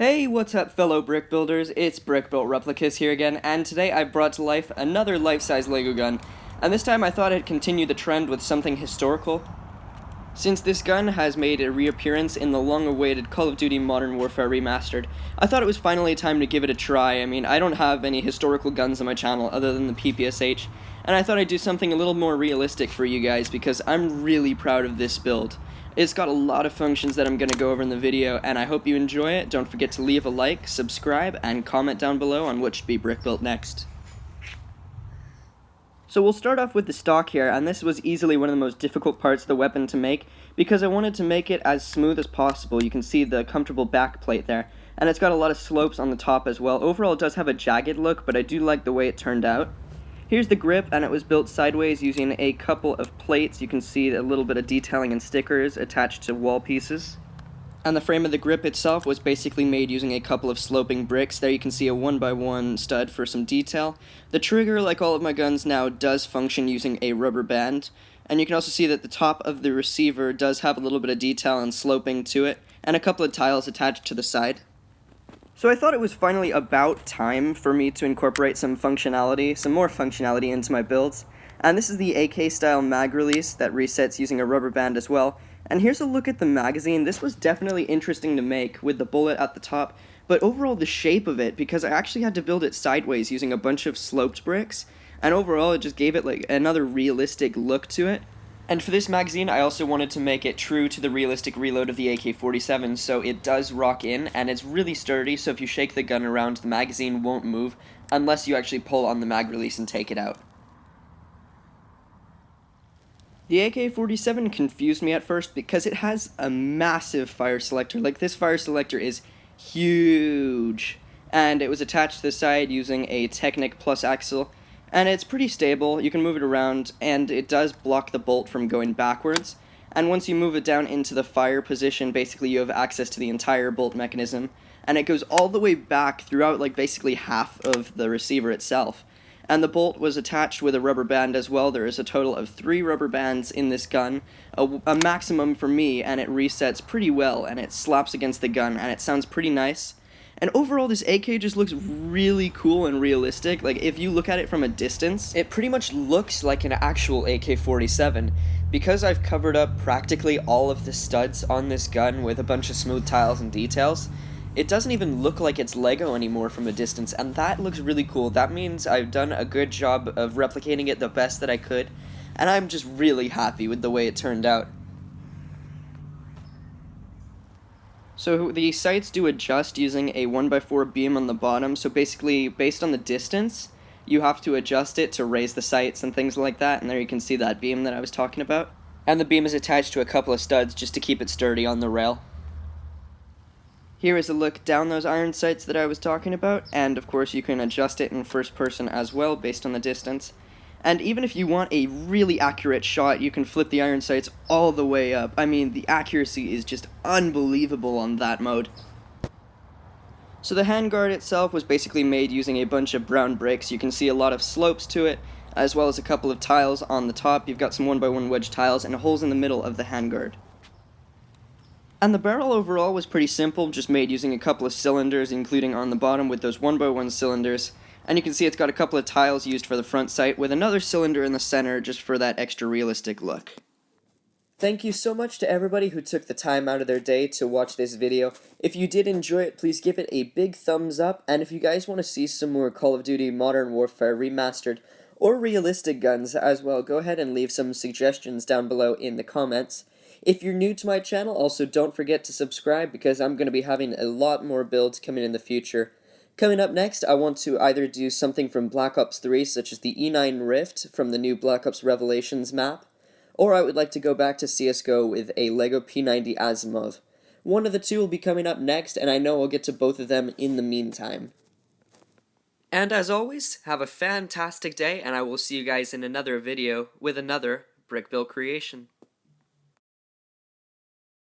Hey, what's up fellow brick builders? It's Brickbuilt Replicas here again, and today I've brought to life another life-size Lego gun, and this time I thought I'd continue the trend with something historical. Since this gun has made a reappearance in the long-awaited Call of Duty Modern Warfare Remastered, I thought it was finally time to give it a try. I mean, I don't have any historical guns on my channel other than the PPSH, and I thought I'd do something a little more realistic for you guys because I'm really proud of this build. It's got a lot of functions that I'm going to go over in the video, and I hope you enjoy it. Don't forget to leave a like, subscribe, and comment down below on what should be brick built next. So we'll start off with the stock here, and this was easily one of the most difficult parts of the weapon to make, because I wanted to make it as smooth as possible. You can see the comfortable back plate there, and it's got a lot of slopes on the top as well. Overall it does have a jagged look, but I do like the way it turned out. Here's the grip, and it was built sideways using a couple of plates. You can see a little bit of detailing and stickers attached to wall pieces. And the frame of the grip itself was basically made using a couple of sloping bricks. There you can see a 1x1 stud for some detail. The trigger, like all of my guns now, does function using a rubber band. And you can also see that the top of the receiver does have a little bit of detail and sloping to it, and a couple of tiles attached to the side. So I thought it was finally about time for me to incorporate some more functionality into my builds. And this is the AK style mag release that resets using a rubber band as well. And here's a look at the magazine. This was definitely interesting to make with the bullet at the top, but overall the shape of it, because I actually had to build it sideways using a bunch of sloped bricks, and overall it just gave it like another realistic look to it. And for this magazine, I also wanted to make it true to the realistic reload of the AK-47, so it does rock in, and it's really sturdy, so if you shake the gun around, the magazine won't move, unless you actually pull on the mag release and take it out. The AK-47 confused me at first because it has a massive fire selector. Like, this fire selector is huge, and it was attached to the side using a Technic Plus axle. And it's pretty stable, you can move it around, and it does block the bolt from going backwards. And once you move it down into the fire position, basically you have access to the entire bolt mechanism, and it goes all the way back throughout like basically half of the receiver itself. And the bolt was attached with a rubber band as well. There is a total of 3 rubber bands in this gun, a maximum for me, and it resets pretty well, and it slaps against the gun, and it sounds pretty nice. And overall, this AK just looks really cool and realistic. Like, if you look at it from a distance, it pretty much looks like an actual AK-47. Because I've covered up practically all of the studs on this gun with a bunch of smooth tiles and details, it doesn't even look like it's Lego anymore from a distance, and that looks really cool. That means I've done a good job of replicating it the best that I could, and I'm just really happy with the way it turned out. So the sights do adjust using a 1x4 beam on the bottom, so basically based on the distance, you have to adjust it to raise the sights and things like that, and there you can see that beam that I was talking about. And the beam is attached to a couple of studs just to keep it sturdy on the rail. Here is a look down those iron sights that I was talking about, and of course you can adjust it in first person as well based on the distance. And even if you want a really accurate shot, you can flip the iron sights all the way up. I mean, the accuracy is just unbelievable on that mode. So the handguard itself was basically made using a bunch of brown bricks. You can see a lot of slopes to it, as well as a couple of tiles on the top. You've got some 1x1 wedge tiles and holes in the middle of the handguard. And the barrel overall was pretty simple, just made using a couple of cylinders, including on the bottom with those 1x1 cylinders. And you can see it's got a couple of tiles used for the front sight with another cylinder in the center just for that extra realistic look. Thank you so much to everybody who took the time out of their day to watch this video. If you did enjoy it, please give it a big thumbs up, and if you guys want to see some more Call of Duty Modern Warfare Remastered or realistic guns as well, go ahead and leave some suggestions down below in the comments. If you're new to my channel, also don't forget to subscribe because I'm going to be having a lot more builds coming in the future. Coming up next, I want to either do something from Black Ops 3, such as the E9 Rift from the new Black Ops Revelations map, or I would like to go back to CSGO with a LEGO P90 Asimov. One of the two will be coming up next, and I know I'll get to both of them in the meantime. And as always, have a fantastic day, and I will see you guys in another video with another Brickbuilt creation.